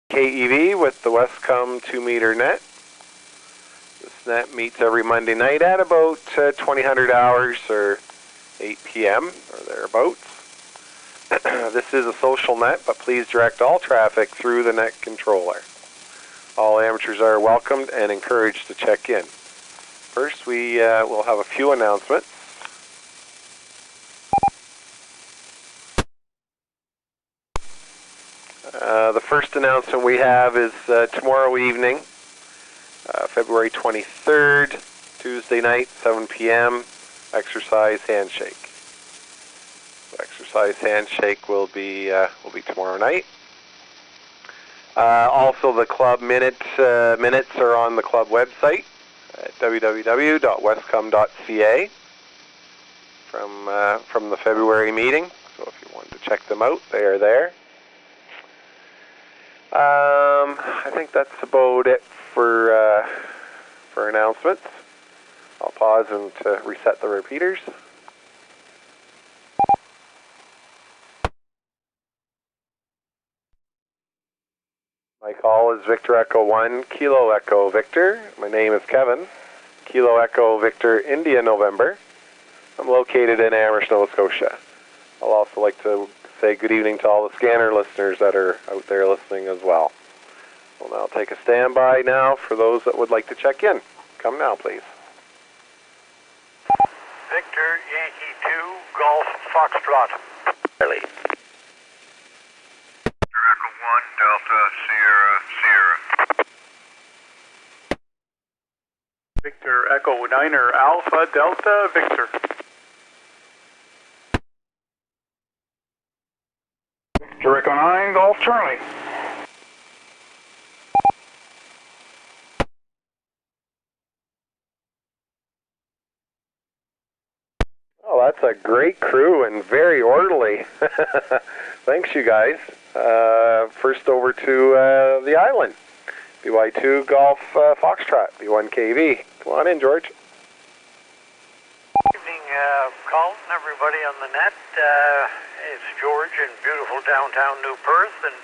KEV with the Westcumb 2-meter net. This net meets every Monday night at about 2000 hours or 8 p.m. or thereabouts. This is a social net, but please direct all traffic through the net controller. All amateurs are welcomed and encouraged to check in. First, we will have a few announcements. The first announcement we have is tomorrow evening, February 23rd, Tuesday night, 7 p.m., exercise handshake. So exercise handshake will be tomorrow night. Also, the club minutes are on the club website at www.westcumb.ca from the February meeting. So if you wanted to check them out, they are there. I think that's about it for announcements. I'll pause and reset the repeaters. My call is Victor Echo 1, Kilo Echo Victor. My name is Kevin, Kilo Echo Victor India November. I'm located in Amherst, Nova Scotia. I'll also like to say good evening to all the scanner listeners that are out there listening as well. We'll now take a standby now for those that would like to check in. Come now, please. Victor, Yankee 2, Golf, Foxtrot. Early. Victor Echo 1, Delta, Sierra, Sierra. Victor Echo 9er, Alpha, Delta, Victor. Victor Echo 9, Golf, Charlie. Oh, that's a great crew and very orderly. Thanks, you guys. First over to the island. BY2 Golf Foxtrot, B1 KV. Come on in, George. Evening, Colin, everybody on the net. It's George in beautiful downtown New Perth, and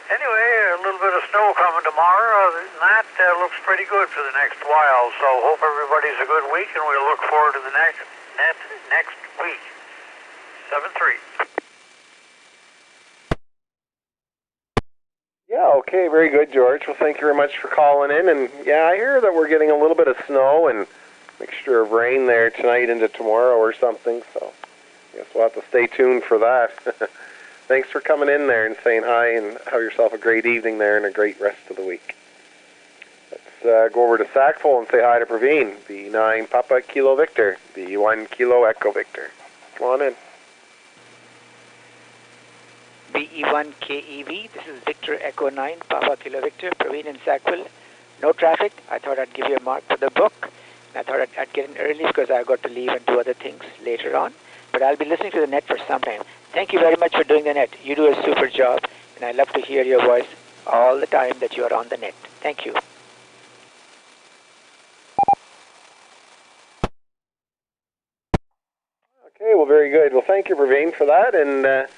anyway, a little bit of snow coming tomorrow. Other than that, looks pretty good for the next while. So hope everybody's a good week, and we'll look forward to the next week. 7-3. Yeah, okay, very good, George. Well, thank you very much for calling in. And yeah, I hear that we're getting a little bit of snow and mixture of rain there tonight into tomorrow or something. So I guess we'll have to stay tuned for that. Thanks for coming in there and saying hi, and have yourself a great evening there and a great rest of the week. Let's go over to Sackville and say hi to Praveen, B9 Papa Kilo Victor, B1 Kilo Echo Victor. Come on in. BE1 KEV, this is Victor Echo 9 Papa Kilo Victor, Praveen in Sackville. No traffic. I thought I'd give you a mark for the book. I thought I'd get in early because I've got to leave and do other things later on. But I'll be listening to the net for some time. Thank you very much for doing the net. You do a super job, and I love to hear your voice all the time that you are on the net. Thank you. Okay, well, very good. Well, thank you, Praveen, for that, and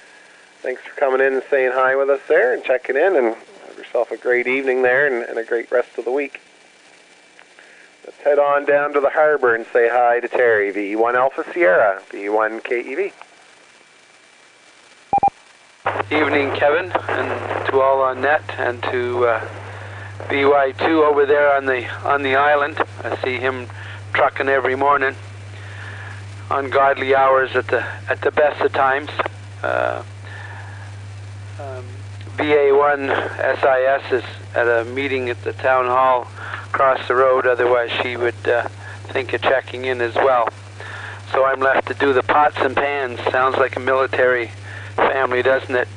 thanks for coming in and saying hi with us there and checking in, and have yourself a great evening there and a great rest of the week. Let's head on down to the harbor and say hi to Terry, V1 Alpha Sierra, B1 KEV. Evening, Kevin, and to all on net, and to BY2 over there on the island. I see him trucking every morning. Ungodly hours at the best of times. BA1 SIS is at a meeting at the town hall across the road, otherwise she would think of checking in as well. So I'm left to do the pots and pans. Sounds like a military family, doesn't it?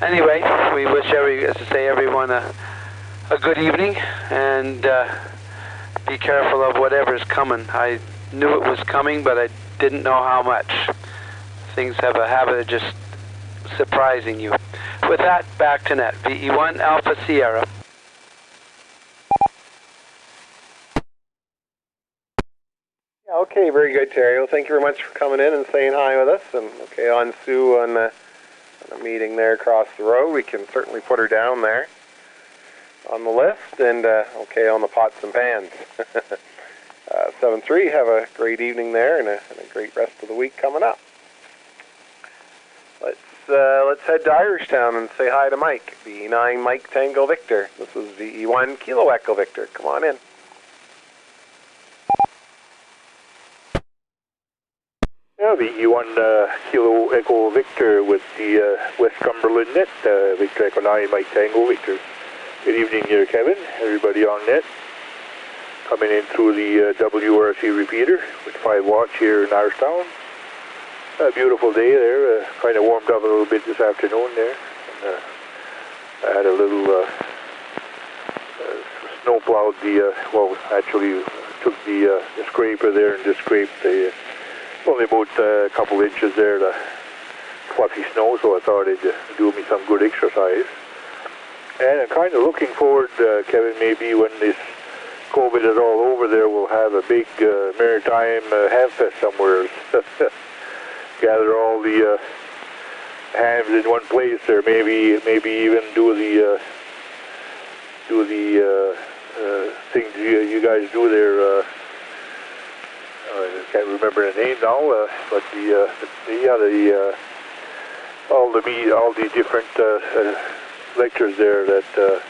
Anyway, we wish everyone a good evening, and be careful of whatever's coming. I knew it was coming, but I didn't know how much. Things have a habit of just surprising you. With that, back to net. VE1 Alpha Sierra. Yeah, okay, very good, Terry. Well, thank you very much for coming in and saying hi with us. And okay, on Sue on a meeting there across the road. We can certainly put her down there on the list, and okay on the pots and pans. 7-3, have a great evening there and a great rest of the week coming up. Let's head to Irishtown and say hi to Mike. VE9 Mike Tango Victor. This is VE1 Kilo Echo Victor. Come on in. Yeah, VE1 Kilo Echo Victor with the Westcumb net. Victor Echo 9 Mike Tango Victor. Good evening here, Kevin. Everybody on net. Coming in through the WRC repeater with 5 watts here in Irishtown. A beautiful day there. Kind of warmed up a little bit this afternoon there. And, I had a little snow plowed the, well, actually took the scraper there and just scraped the, only about a couple inches there, the fluffy snow, so I thought it'd do me some good exercise. And I'm kind of looking forward, Kevin, maybe when this COVID is all over there, we'll have a big maritime hamfest somewhere. Gather all the hams in one place there. Maybe even do the things you guys do there. I can't remember the name now, but all the different lectures there that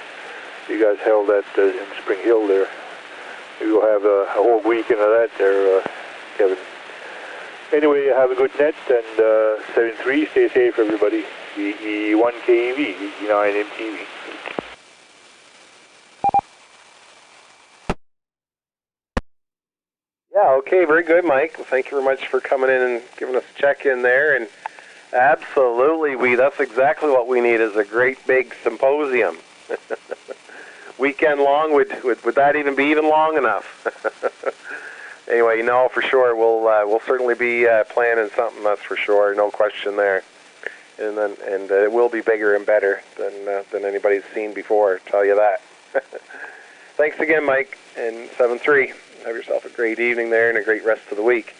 you guys held at in Spring Hill there. Maybe we'll have a whole weekend of that there, Kevin. Anyway, have a good net, and 7-3, stay safe, everybody. VE1 KEV, VE9 MTV. Yeah, okay, very good, Mike. Well, thank you very much for coming in and giving us a check-in there. And absolutely, that's exactly what we need, is a great big symposium. Weekend long, would that even be even long enough? Anyway, no, for sure, we'll certainly be planning something, that's for sure, no question there. And it will be bigger and better than anybody's seen before, I'll tell you that. Thanks again, Mike, and 7-3. Have yourself a great evening there and a great rest of the week.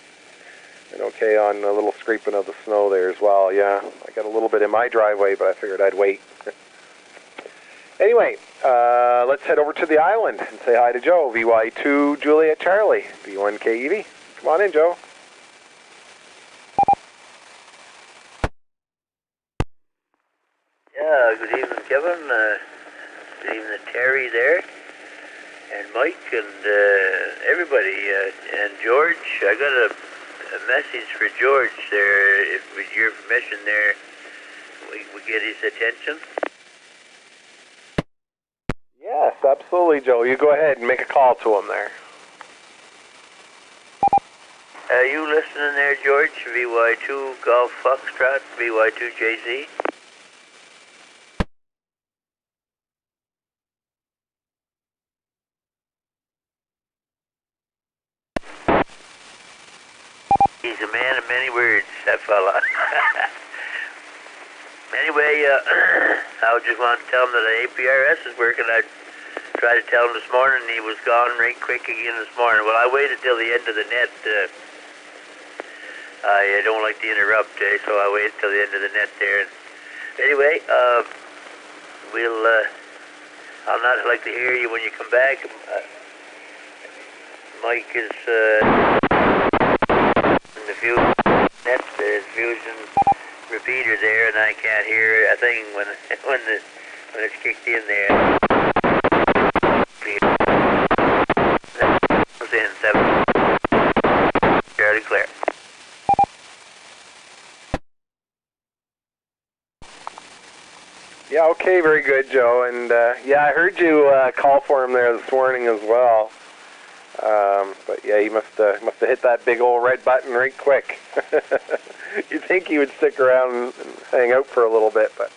And okay on a little scraping of the snow there as well, yeah. I got a little bit in my driveway, but I figured I'd wait. Anyway, let's head over to the island and say hi to Joe, VY2 Juliet Charlie, V1 KEV. Come on in, Joe. Yeah, good evening, Kevin. Good evening, Terry there, and Mike, and everybody. And George, I got a message for George there. If with your permission there, we get his attention. Yes, absolutely, Joe. You go ahead and make a call to him there. Are you listening there, George? VY2 Golf Foxtrot, VY2JZ. He's a man of many words, that fella. Anyway, I just want to tell him that the APRS is working. I tried to tell him this morning, and he was gone right quick again this morning. Well, I waited till the end of the net. I don't like to interrupt, so I waited till the end of the net there. And anyway, I'll not like to hear you when you come back. Mike is in the net, the fusion repeater there, and I can't hear a thing when it's kicked in there. In 7. Fairly clear. Yeah, okay, very good, Joe. And yeah, I heard you call for him there this morning as well. But yeah, he must have hit that big old red button right quick. You'd think he would stick around and hang out for a little bit, but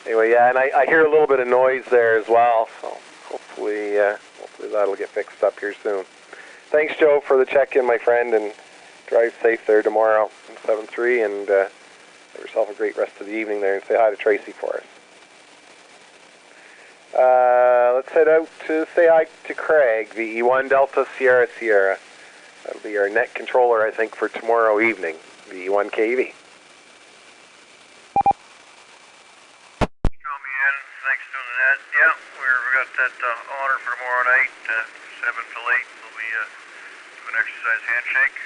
anyway, yeah. And I hear a little bit of noise there as well, so hopefully that'll get fixed up here soon. Thanks, Joe, for the check-in, my friend, and drive safe there tomorrow in 7-3, and have yourself a great rest of the evening there, and say hi to Tracy for us. Let's head out to say hi to Craig, VE1 Delta Sierra Sierra. That'll be our net controller, I think, for tomorrow evening, VE1 KV. got that honor for tomorrow night, 7 till 8. We'll be doing an exercise handshake.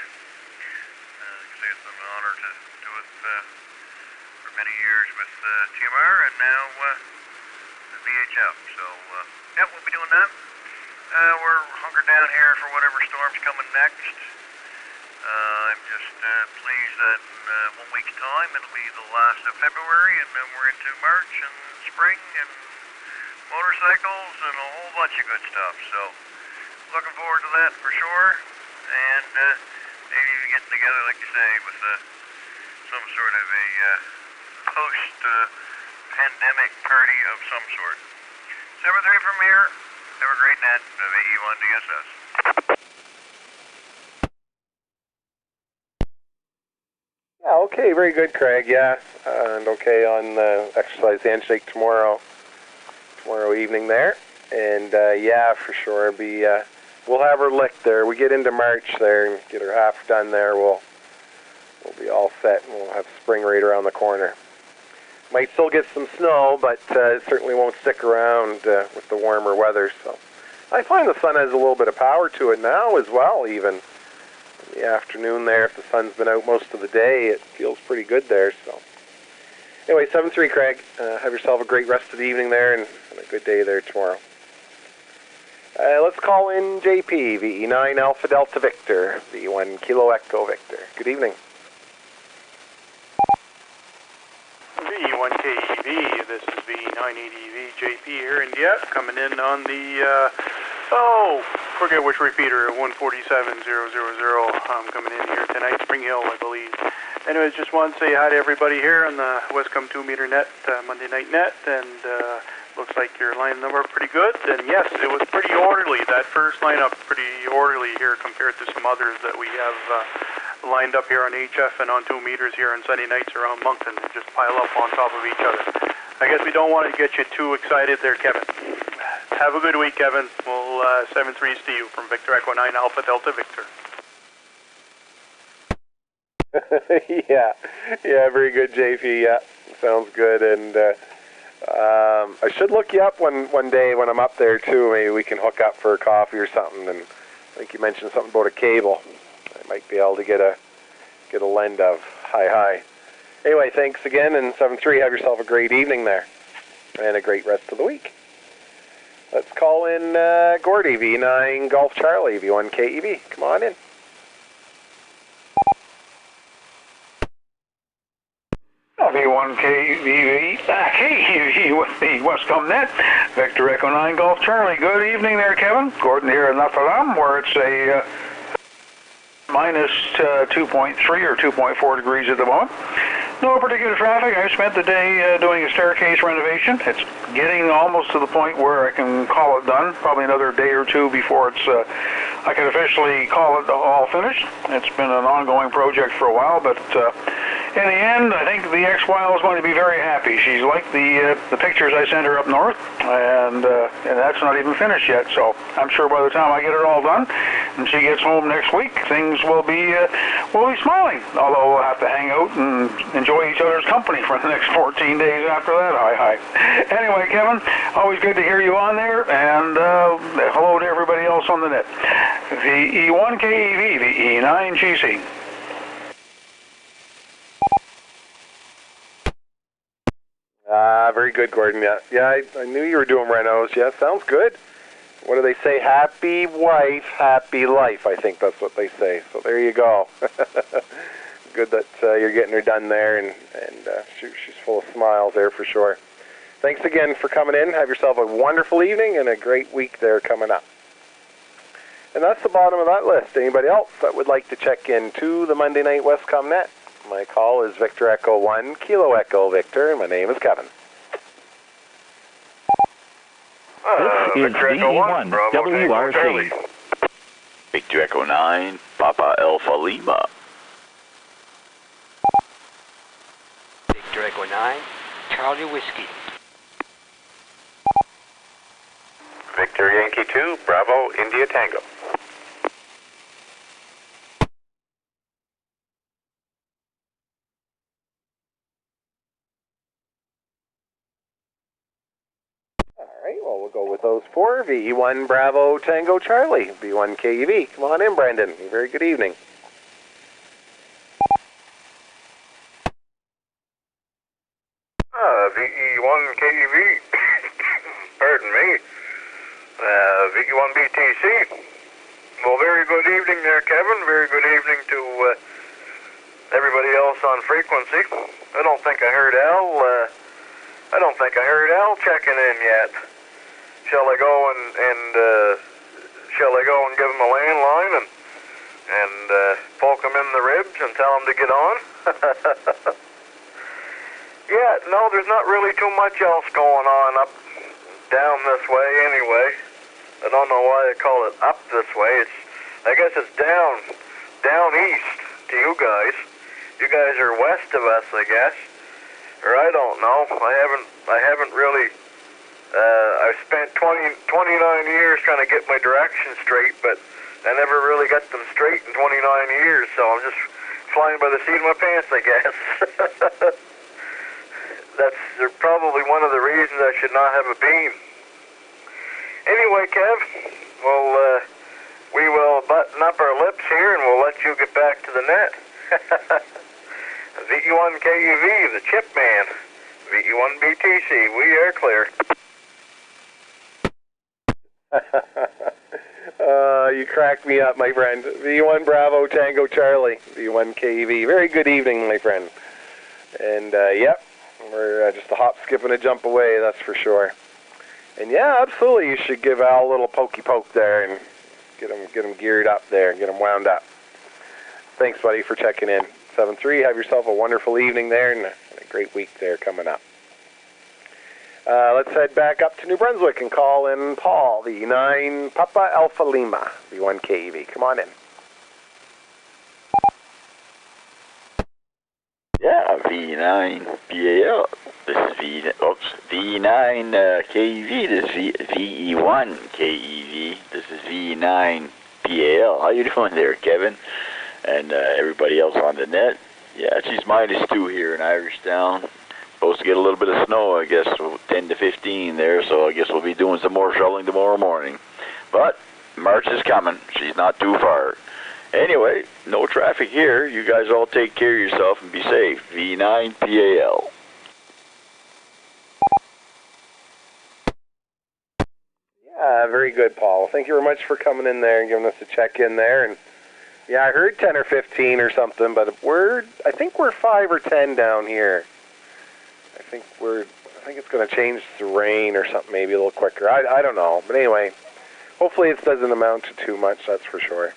Say it's an honor to do it for many years with TMR and now the VHF. So, yeah, we'll be doing that. We're hunkered down here for whatever storm's coming next. I'm just pleased that in 1 week's time it'll be the last of February, and then we're into March and spring and motorcycles and a whole bunch of good stuff. So looking forward to that for sure, and maybe even getting together, like you say, with some sort of a post-pandemic party of some sort. 7-3 from here. Have a great net of AE1 DSS. Yeah, okay, very good, Craig. Yeah, and okay on the exercise handshake tomorrow evening there. And yeah, for sure, we'll have her licked there. We get into March there and get her half done there. We'll be all set, and we'll have spring right around the corner. Might still get some snow, but it certainly won't stick around with the warmer weather. So I find the sun has a little bit of power to it now as well, even in the afternoon there. If the sun's been out most of the day, it feels pretty good there. So anyway, 7-3, Craig. Have yourself a great rest of the evening there, and a good day there tomorrow. Let's call in JP, VE9 Alpha Delta Victor, V1 Kilo Echo Victor. Good evening. V1KEV, this is V980V JP here, and yeah, coming in on the, forget which repeater, 147000. I'm coming in here tonight, Spring Hill, I believe. Anyways, just want to say hi to everybody here on the Westcumb 2-meter net, Monday night net, and looks like you're lining them up pretty good. And yes, it was pretty orderly, that first lineup, pretty orderly here compared to some others that we have lined up here on HF and on 2 meters here on Sunday nights around Moncton. They just pile up on top of each other. I guess we don't want to get you too excited there, Kevin. Have a good week, Kevin. We'll 7-3 to you from Victor Echo 9 Alpha Delta Victor. yeah, very good, JP. Yeah, sounds good. And I should look you up one day when I'm up there too. Maybe we can hook up for a coffee or something. And I think you mentioned something about a cable. I might be able to get a lend of. Hi. Anyway, thanks again, and 7-3. Have yourself a great evening there, and a great rest of the week. Let's call in Gordy, V9 Golf Charlie, V1 KEV. Come on in. V1 KEV with the Westcumb net, Victor Echo 9 Golf Charlie. Good evening there, Kevin. Gordon here in Notre Dame, where it's a minus 2.3 or 2.4 degrees at the moment. No particular traffic. I spent the day doing a staircase renovation. It's getting almost to the point where I can call it done. Probably another day or two before it's I can officially call it all finished. It's been an ongoing project for a while, but in the end, I think the ex-wife is going to be very happy. She's liked the pictures I sent her up north, and that's not even finished yet. So I'm sure by the time I get it all done and she gets home next week, things will be smiling. Although we'll have to hang out and enjoy each other's company for the next 14 days after that. Hi. Anyway, Kevin, always good to hear you on there, and hello to everybody else on the net. The E1KEV, the E9GC. Very good, Gordon. Yeah, I knew you were doing renos. Yeah, sounds good. What do they say? Happy wife, happy life. I think that's what they say. So there you go. Good that you're getting her done there, and she's full of smiles there for sure. Thanks again for coming in. Have yourself a wonderful evening and a great week there coming up. And that's the bottom of that list. Anybody else that would like to check into the Monday Night Westcumb net? My call is Victor Echo 1 Kilo Echo Victor, and my name is Kevin. This is VE1 WRC. Victor Echo 9 Papa Alpha Lima. Victor Echo 9 Charlie Whiskey. Victor Yankee 2 Bravo India Tango. All right, well, we'll go with those for VE1 Bravo Tango Charlie, V1 KEV. Come on in, Brendan. Very good evening. VE1 KEV, pardon me, VE1 BTC. Well, very good evening there, Kevin. Very good evening to everybody else on frequency. I don't think I heard Al checking in yet. Shall I go and give him a landline and poke him in the ribs and tell him to get on? Yeah, no, there's not really too much else going on down this way anyway. I don't know why they call it up this way. I guess it's down east to you guys. You guys are west of us, I guess. Or I don't know. I haven't really, I've spent 29 years trying to get my directions straight, but I never really got them straight in 29 years, so I'm just flying by the seat of my pants, I guess. That's probably one of the reasons I should not have a beam. Anyway, Kev, we will button up our lips here and we'll let you get back to the net. VE1 KEV, the chip man. VE1 BTC, we are clear. You cracked me up, my friend. V1 Bravo Tango Charlie, V1 KEV. Very good evening, my friend. And, yep, we're just a hop, skip, and a jump away, that's for sure. And, yeah, absolutely, you should give Al a little pokey poke there and get him geared up there, get him wound up. Thanks, buddy, for checking in. 7-3, have yourself a wonderful evening there and a great week there coming up. Let's head back up to New Brunswick and call in Paul, the 9 Papa Alpha Lima, V1 KEV. Come on in. Yeah, V9 PAL. This is V9 KEV. This is VE1 KEV. This is V9 PAL. How you doing there, Kevin? And everybody else on the net? Yeah, it's -2 here in Irishtown. Supposed to get a little bit of snow, I guess, 10 to 15 there, so I guess we'll be doing some more shoveling tomorrow morning. But March is coming. She's not too far. Anyway, no traffic here. You guys all take care of yourself and be safe. V9 PAL. Yeah, very good, Paul. Thank you very much for coming in there and giving us a check-in there. And yeah, I heard 10 or 15 or something, but I think we're 5 or 10 down here. I think it's going to change to rain or something, maybe a little quicker. I don't know. But anyway, hopefully it doesn't amount to too much, that's for sure.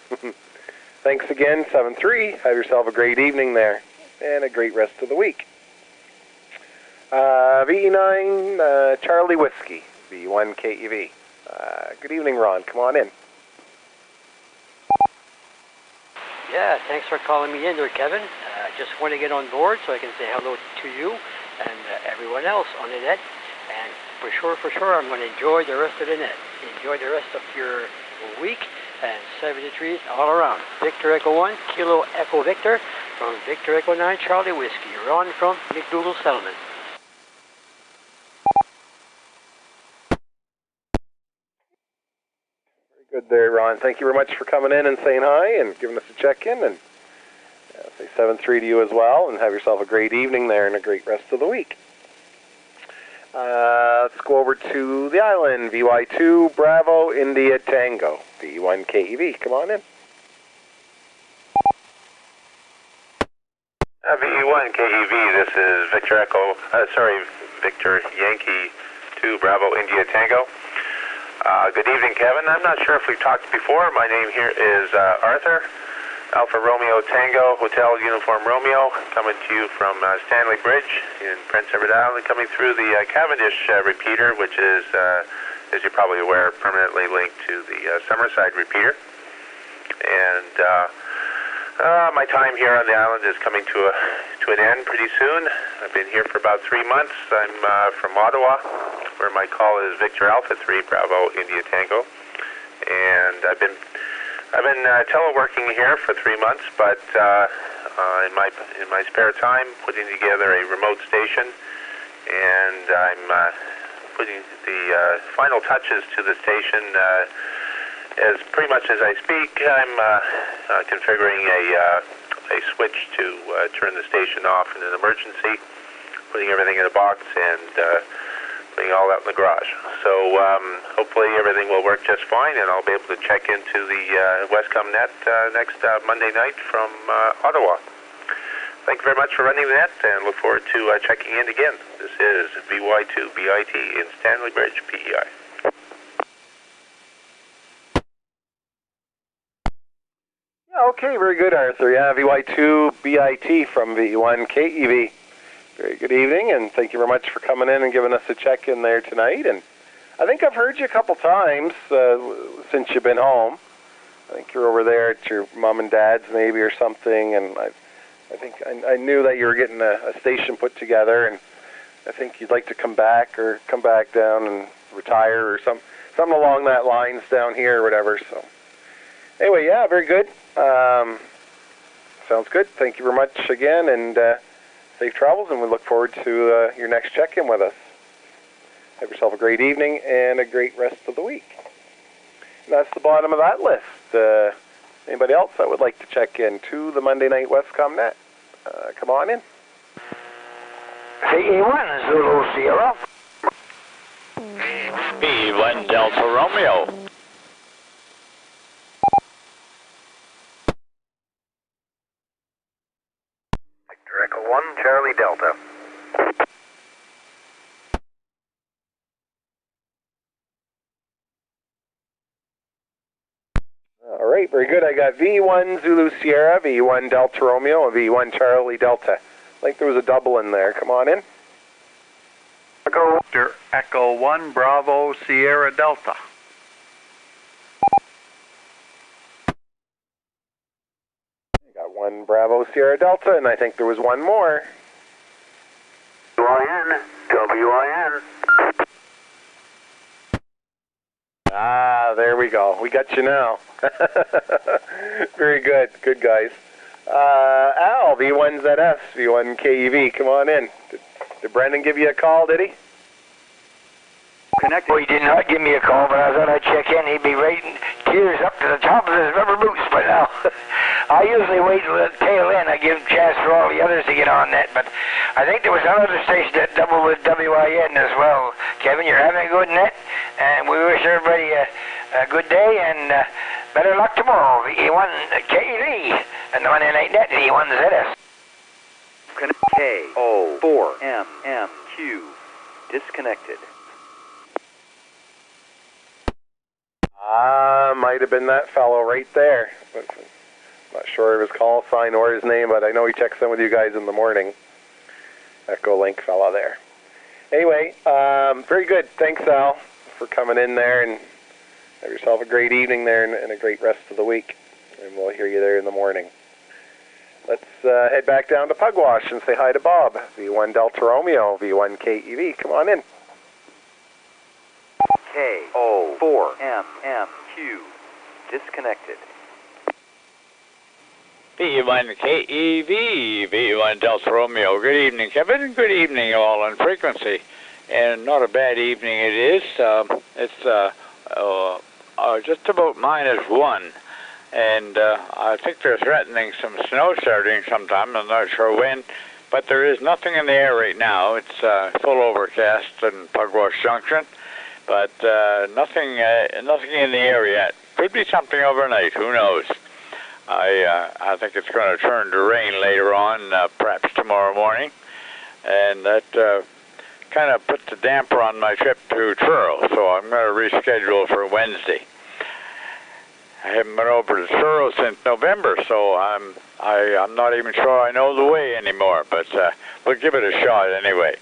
Thanks again, 7-3. Have yourself a great evening there and a great rest of the week. VE9 Charlie Whiskey, V1 KEV. Good evening, Ron. Come on in. Yeah, thanks for calling me in there, Kevin. Just want to get on board so I can say hello to you and everyone else on the net. And for sure, I'm going to enjoy the rest of the net. Enjoy the rest of your week. And 73 all around. Victor Echo 1, Kilo Echo Victor, from Victor Echo 9, Charlie Whiskey. Ron from McDougall Settlement. Very good there, Ron. Thank you very much for coming in and saying hi and giving us a check-in. And say 7-3 to you as well. And have yourself a great evening there and a great rest of the week. Let's go over to the island. VY2 Bravo India Tango. V1 KEV. Come on in. VE1 KEV. This is Victor Victor Yankee 2 Bravo India Tango. Good evening, Kevin. I'm not sure if we've talked before. My name here is Arthur. Alpha Romeo Tango, Hotel Uniform Romeo, coming to you from Stanley Bridge in Prince Edward Island, coming through the Cavendish repeater, which is, as you're probably aware, permanently linked to the Summerside repeater. And my time here on the island is coming to an end pretty soon. I've been here for about 3 months. I'm from Ottawa, where my call is Victor Alpha 3 Bravo India Tango. And I've been teleworking here for 3 months, but in my spare time, putting together a remote station, and I'm putting the final touches to the station. As pretty much as I speak, I'm configuring a switch to turn the station off in an emergency, putting everything in a box, and putting all out in the garage. So hopefully everything will work just fine, and I'll be able to check into the Westcumb net next Monday night from Ottawa. Thank you very much for running the net, and look forward to checking in again. This is VY2BIT in Stanley Bridge, PEI. Okay, very good, Arthur. Yeah, VY2BIT from V1KEV. Very good evening, and thank you very much for coming in and giving us a check-in there tonight. And I think I've heard you a couple times since you've been home. I think you're over there at your mom and dad's maybe or something, and I think I knew that you were getting a station put together, and I think you'd like to come back down and retire or something along that lines down here or whatever. So anyway, yeah, very good. Sounds good. Thank you very much again, and safe travels, and we look forward to your next check-in with us. Have yourself a great evening and a great rest of the week. And that's the bottom of that list. Anybody else that would like to check in to the Monday Night Westcumb net? Come on in. VE1 Zulu Sierra. V1 Delta Romeo. Victor Echo 1, Charlie Delta. All right, very good. I got V1 Zulu Sierra, V1 Delta Romeo, and V1 Charlie Delta. I think there was a double in there. Come on in. Victor Echo 1 Bravo Sierra Delta. I got 1 Bravo Sierra Delta, and I think there was one more. WIN. Ah, there we go. We got you now. Very good. Good, guys. Al, V1ZS, V1KEV, come on in. Did Brendan give you a call, did he? Connected. Well, he did not give me a call, but I thought I'd check in. He'd be writing tears up to the top of his rubber boots by now. I usually wait till the tail end. I give a chance for all the others to get on net, but I think there was another station that doubled with WIN as well. Kevin, you're having a good net, and we wish everybody a good day and better luck tomorrow. E1KEV and the Monday Night Net, E1ZS. K-O-4-M-M-Q. Disconnected. Might have been that fellow right there. But I'm not sure of his call sign or his name, but I know he checks in with you guys in the morning. Echo Link fellow there. Anyway, very good. Thanks, Al, for coming in there, and have yourself a great evening there and a great rest of the week. And we'll hear you there in the morning. Let's head back down to Pugwash and say hi to Bob. V1 Delta Romeo, V1KEV. Come on in. K-O-4-M-M-Q. Disconnected. V1KEV, V1 Delta Romeo. Good evening, Kevin. Good evening, all on frequency. And not a bad evening it is. It's just about -1. And I think they're threatening some snow starting sometime. I'm not sure when. But there is nothing in the air right now. It's full overcast in Pugwash Junction. But nothing in the air yet. Could be something overnight. Who knows? I think it's going to turn to rain later on, perhaps tomorrow morning, and that kind of puts a damper on my trip to Truro. So I'm going to reschedule for Wednesday. I haven't been over to Truro since November, so I'm not even sure I know the way anymore. But we'll give it a shot anyway.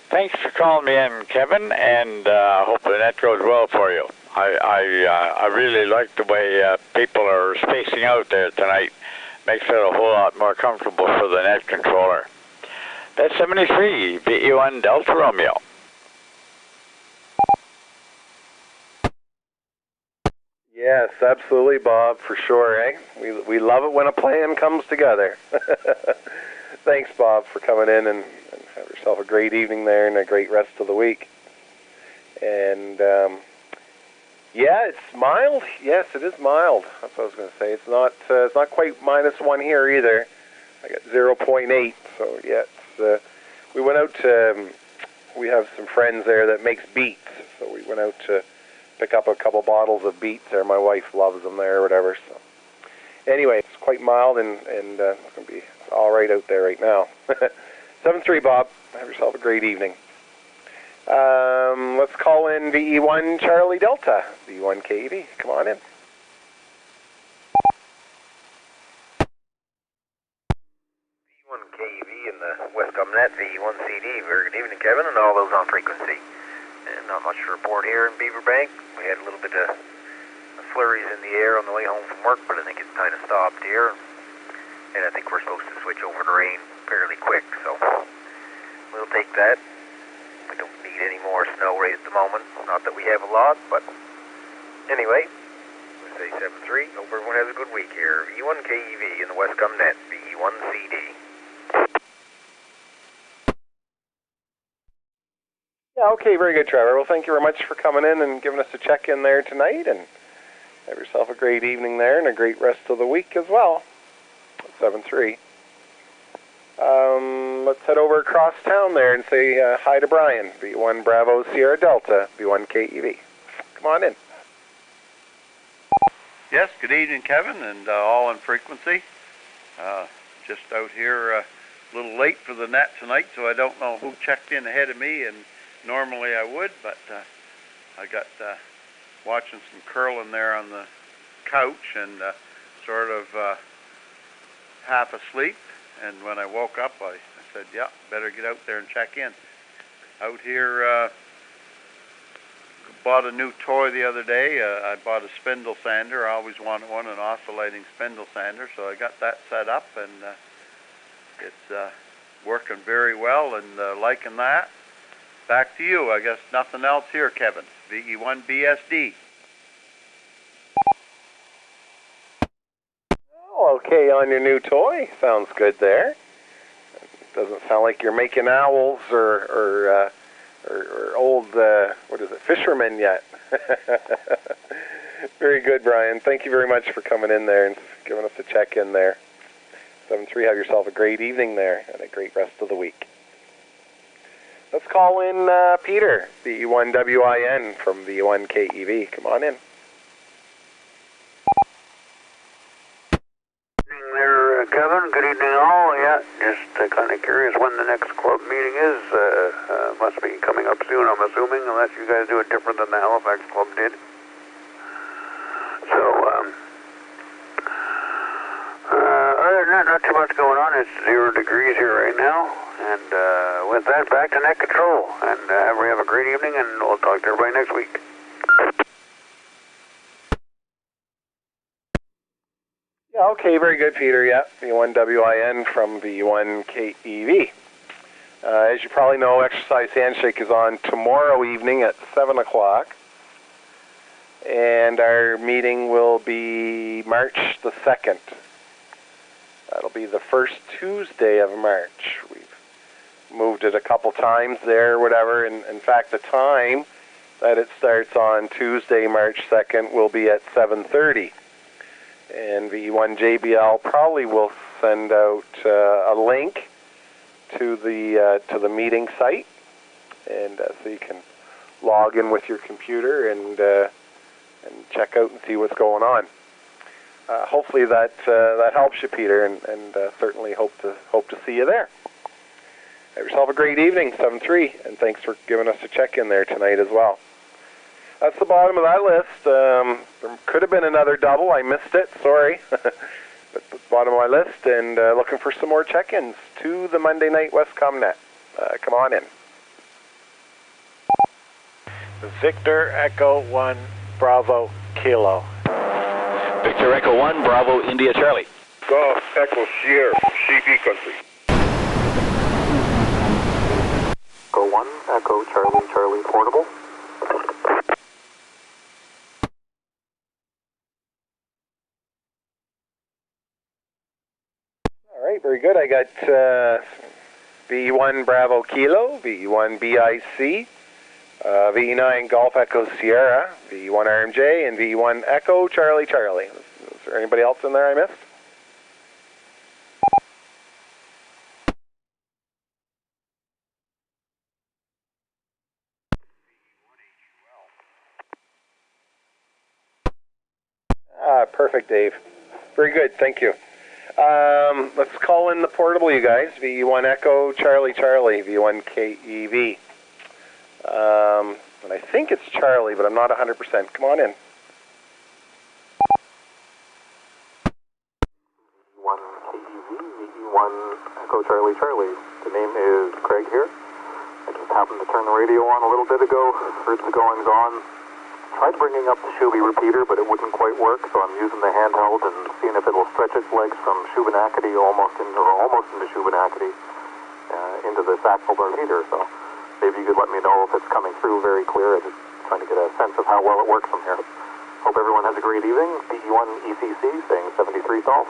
Thanks for calling me in, Kevin, and I hope the net goes well for you. I really like the way people are spacing out there tonight. Makes it a whole lot more comfortable for the net controller. That's 73, VE1 Delta Romeo. Yes, absolutely, Bob, for sure, eh? We love it when a plan comes together. Thanks, Bob, for coming in, and have yourself a great evening there and a great rest of the week. And yeah, it's mild. Yes, it is mild. That's what I was going to say. It's not quite -1 here either. I got 0.8. So yeah, we went out to. We have some friends there that makes beets, so we went out to pick up a couple bottles of beets there. My wife loves them there or whatever. So anyway, it's quite mild and it's going to be all right out there right now. 7-3, Bob. Have yourself a great evening. Let's call in VE1 Charlie Delta. VE1 KEV. Come on in. VE1 KEV in the Westcumb net, VE1 CD. Very good evening, Kevin, and all those on frequency. And not much to report here in Beaverbank. We had a little bit of flurries in the air on the way home from work, but I think it's kind of stopped here. And I think we're supposed to switch over to rain fairly quick, so we'll take that. We don't need any more snow right at the moment. Not that we have a lot, but anyway, we say 7-3. Hope everyone has a good week here. VE1 KEV in the Westcumb net, VE1 CD. Yeah, okay, very good, Trevor. Well, thank you very much for coming in and giving us a check-in there tonight, and have yourself a great evening there and a great rest of the week as well. 7-3. Let's head over across town there and say hi to Brian, V1 Bravo Sierra Delta, V1 KEV. Come on in. Yes, good evening, Kevin, and all on frequency. Just out here a little late for the net tonight, so I don't know who checked in ahead of me, and normally I would, but I got watching some curling there on the couch and sort of half asleep, and when I woke up I said, yeah, better get out there and check in. Out here, bought a new toy the other day. I bought a spindle sander. I always wanted one, an oscillating spindle sander, so I got that set up, and it's working very well, and liking that. Back to you. I guess nothing else here, Kevin. VE1 BSD. Oh, okay, on your new toy. Sounds good there. Doesn't sound like you're making owls or old, what is it, fishermen yet. Very good, Brian. Thank you very much for coming in there and giving us a check-in there. 7-3, have yourself a great evening there and a great rest of the week. Let's call in Peter, VE1WIN from VE1 KEV. Come on in. Good evening there, Kevin. Good evening all. Yeah, just kind of curious when the next club meeting is. Must be coming up soon, I'm assuming, unless you guys do it different than the Halifax club did. So, other than that, not too much going on. It's 0 degrees here right now. And with that, back to net control. And we have a great evening, and we'll talk to everybody next week. Yeah, okay, very good, Peter. Yeah, V1WIN from V1 KEV. As you probably know, Exercise Handshake is on tomorrow evening at 7 o'clock. And our meeting will be March the 2nd. That'll be the first Tuesday of March. We've moved it a couple times there, whatever. And in fact, the time that it starts on Tuesday, March 2nd, will be at 7:30. And V1JBL probably will send out a link to the meeting site, and so you can log in with your computer and check out and see what's going on. Hopefully that helps you, Peter, and certainly hope to see you there. Have yourself a great evening, 7-3, and thanks for giving us a check-in there tonight as well. That's the bottom of that list. There could have been another double. I missed it. Sorry. That's the bottom of my list, and looking for some more check-ins to the Monday night Westcumb net. Come on in. Victor Echo 1 Bravo Kilo. Victor Echo 1 Bravo India Charlie. Golf Echo Sierra, CB country. Echo 1 Echo Charlie Charlie portable. All right, very good. I got V1 Bravo Kilo, V1 BIC, VE9 Golf Echo Sierra, VE1 RMJ, and VE1 Echo Charlie Charlie. Is there anybody else in there I missed? Perfect, Dave. Very good, thank you. Let's call in the portable, you guys. VE1 Echo Charlie Charlie, V1 KEV. And I think it's Charlie, but I'm not 100%. Come on in. V1 KEV, VE1 Echo Charlie Charlie. The name is Craig here. I just happened to turn the radio on a little bit ago, heard the goings on. Tried bringing up the Shuby repeater, but it wouldn't quite work, so I'm using the handheld and seeing if it'll stretch its legs from Shubenacadie almost into Shubenacadie into the Sackville repeater. So maybe you could let me know if it's coming through very clear. I'm just trying to get a sense of how well it works from here. Hope everyone has a great evening. VE1 ECC saying 73 salt.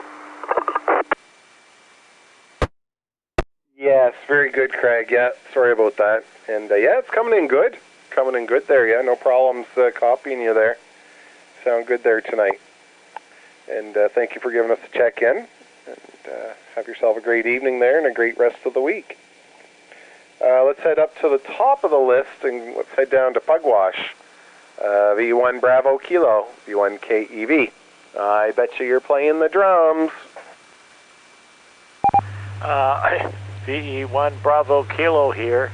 Yes, very good, Craig. Yeah, sorry about that. And yeah, it's coming in good. Coming in good there, yeah. No problems copying you there. Sound good there tonight. And thank you for giving us a check-in. And have yourself a great evening there and a great rest of the week. Let's head up to the top of the list and let's head down to Pugwash. V1 Bravo Kilo, V1 KEV. I bet you you're playing the drums. VE1 Bravo Kilo here.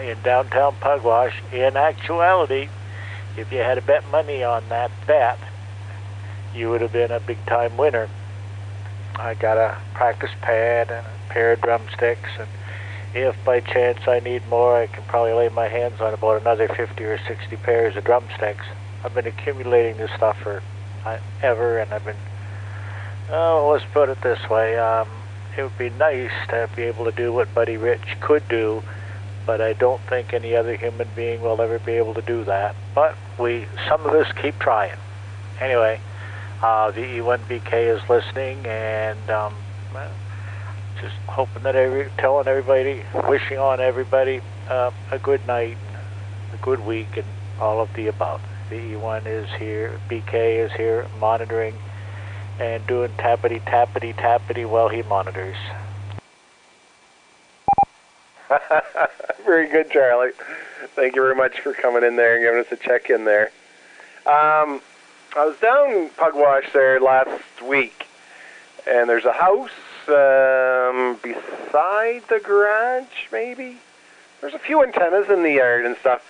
In downtown Pugwash. In actuality, if you had to bet money on that bet, you would have been a big-time winner. I got a practice pad and a pair of drumsticks, and if by chance I need more, I can probably lay my hands on about another 50 or 60 pairs of drumsticks. I've been accumulating this stuff for ever, and I've been, let's put it this way, it would be nice to be able to do what Buddy Rich could do, but I don't think any other human being will ever be able to do that. But some of us keep trying. Anyway, the E1BK is listening, and just hoping that telling everybody, wishing on everybody a good night, a good week, and all of the above. The E1 is here, BK is here monitoring and doing tappity tappity tappity while he monitors. Very good, Charlie. Thank you very much for coming in there and giving us a check-in there. I was down in Pugwash there last week, and there's a house beside the garage, maybe? There's a few antennas in the yard and stuff,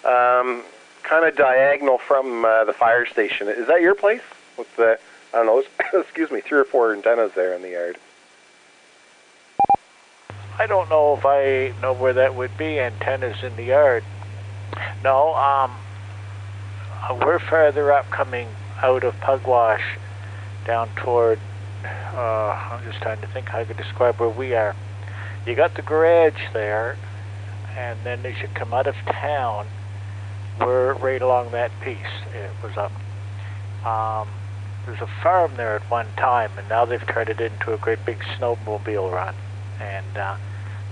kind of diagonal from the fire station. Is that your place? With the, I don't know, excuse me, 3 or 4 antennas there in the yard. I don't know if I know where that would be, antennas in the yard. No, we're further up coming out of Pugwash down toward, I'm just trying to think how I could describe where we are. You got the garage there, and then as you come out of town, we're right along that piece. It was up. There's a farm there at one time, and now they've turned it into a great big snowmobile run. And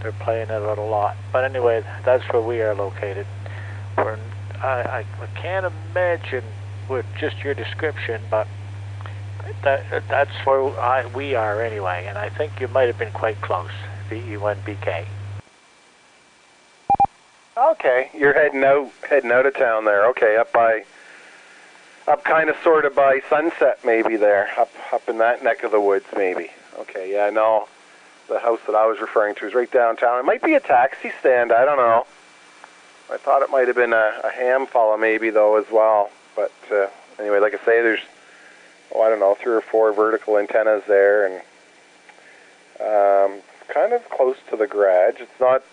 they're playing it out a lot. But anyway, that's where we are located. I can't imagine with just your description, but that's where we are anyway. And I think you might have been quite close, VE1BK. Okay, you're heading out of town there. Okay, up kind of sort of by Sunset maybe there, up in that neck of the woods maybe. Okay, yeah, I know. The house that I was referring to is right downtown. It might be a taxi stand, I don't know. I thought it might have been a ham fella maybe though as well. But anyway, like I say, there's, I don't know, 3 or 4 vertical antennas there, and kind of close to the garage. It's not,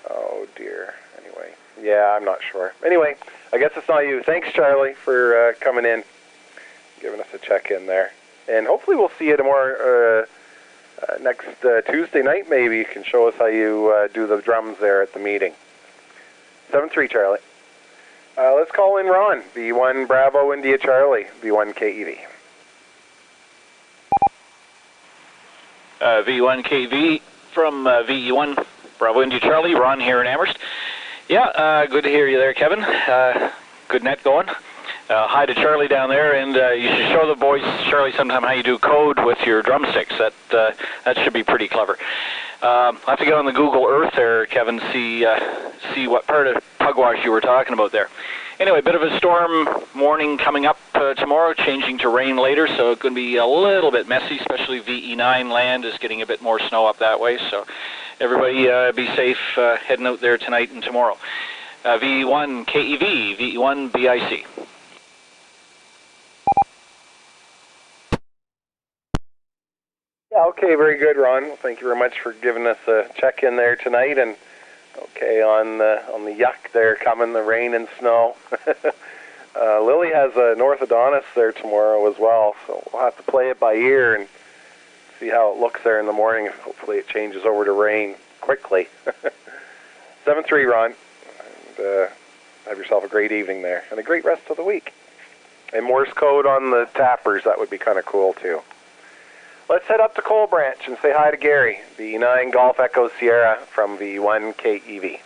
oh dear. Anyway, yeah, I'm not sure. Anyway, I guess it's not you. Thanks, Charlie, for coming in, giving us a check-in there. And hopefully we'll see you tomorrow, next Tuesday night maybe. You can show us how you do the drums there at the meeting. 7-3, Charlie. Let's call in Ron, V1 Bravo India Charlie, V1 KEV. V1 KV from VE1. Bravo India Charlie, Ron here in Amherst. Yeah, good to hear you there, Kevin. Good net going. Hi to Charlie down there, and you should show the boys, Charlie, sometime how you do code with your drumsticks. That should be pretty clever. I'll have to get on the Google Earth there, Kevin, see what part of Pugwash you were talking about there. Anyway, a bit of a storm warning coming up tomorrow, changing to rain later, so it's going to be a little bit messy, especially VE9 land is getting a bit more snow up that way, so everybody be safe heading out there tonight and tomorrow. VE1 KEV, VE1 BIC. Yeah, okay, very good, Ron. Well, thank you very much for giving us a check-in there tonight, and okay, on the yuck there coming, the rain and snow. Lily has an orthodontist there tomorrow as well, so we'll have to play it by ear and see how it looks there in the morning. Hopefully it changes over to rain quickly. 7-3, Ron. And have yourself a great evening there, and a great rest of the week. And Morse code on the tappers, that would be kind of cool too. Let's head up to Coal Branch and say hi to Gary, V9 Golf Echo Sierra from V1 KEV.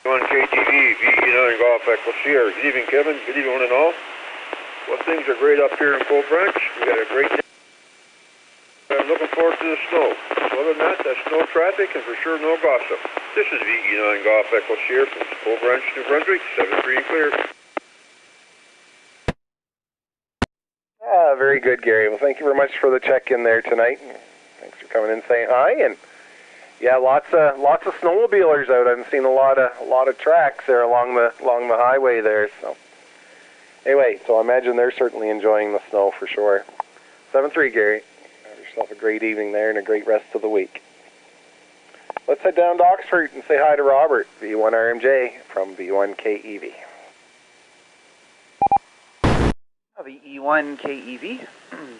V1 KTV, V9 Golf Echo Sierra. Good evening, Kevin. Good evening, one and all. Well, things are great up here in Coal Branch. We got a great day. I'm looking forward to the snow. Other than that, that's no traffic and for sure no gossip. This is V9 Golf Echo Sierra from Coal Branch, New Brunswick, 7-3 clear. Very good, Gary. Well, thank you very much for the check-in there tonight. Thanks for coming in, saying hi, and yeah, lots of snowmobilers out. I've seen a lot of tracks there along the highway there. So anyway, so I imagine they're certainly enjoying the snow for sure. 7-3, Gary. Have yourself a great evening there and a great rest of the week. Let's head down to Oxford and say hi to Robert, V1 RMJ from V1 KEV. VE1 KEV,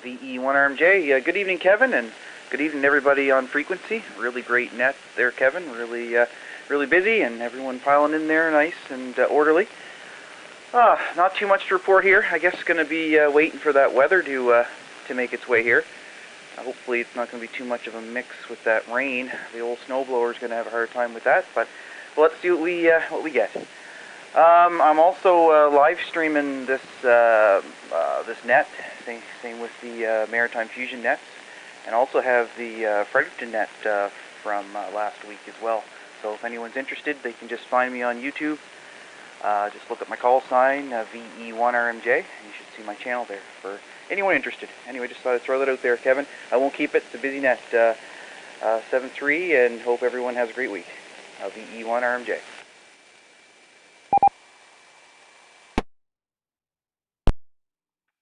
VE1 RMJ. Good evening, Kevin, and good evening, everybody on frequency. Really great net there, Kevin. Really busy, and everyone piling in there, nice and orderly. Not too much to report here. I guess going to be waiting for that weather to make its way here. Hopefully, it's not going to be too much of a mix with that rain. The old snowblower is going to have a hard time with that, but let's see what we get. I'm also live streaming this net, same with the Maritime Fusion nets, and also have the Fredericton net from last week as well. So if anyone's interested, they can just find me on YouTube. Just look at my call sign, VE1RMJ, and you should see my channel there for anyone interested. Anyway, just thought I'd throw that out there, Kevin. I won't keep it. It's a busy net. 7-3, and hope everyone has a great week. VE1RMJ.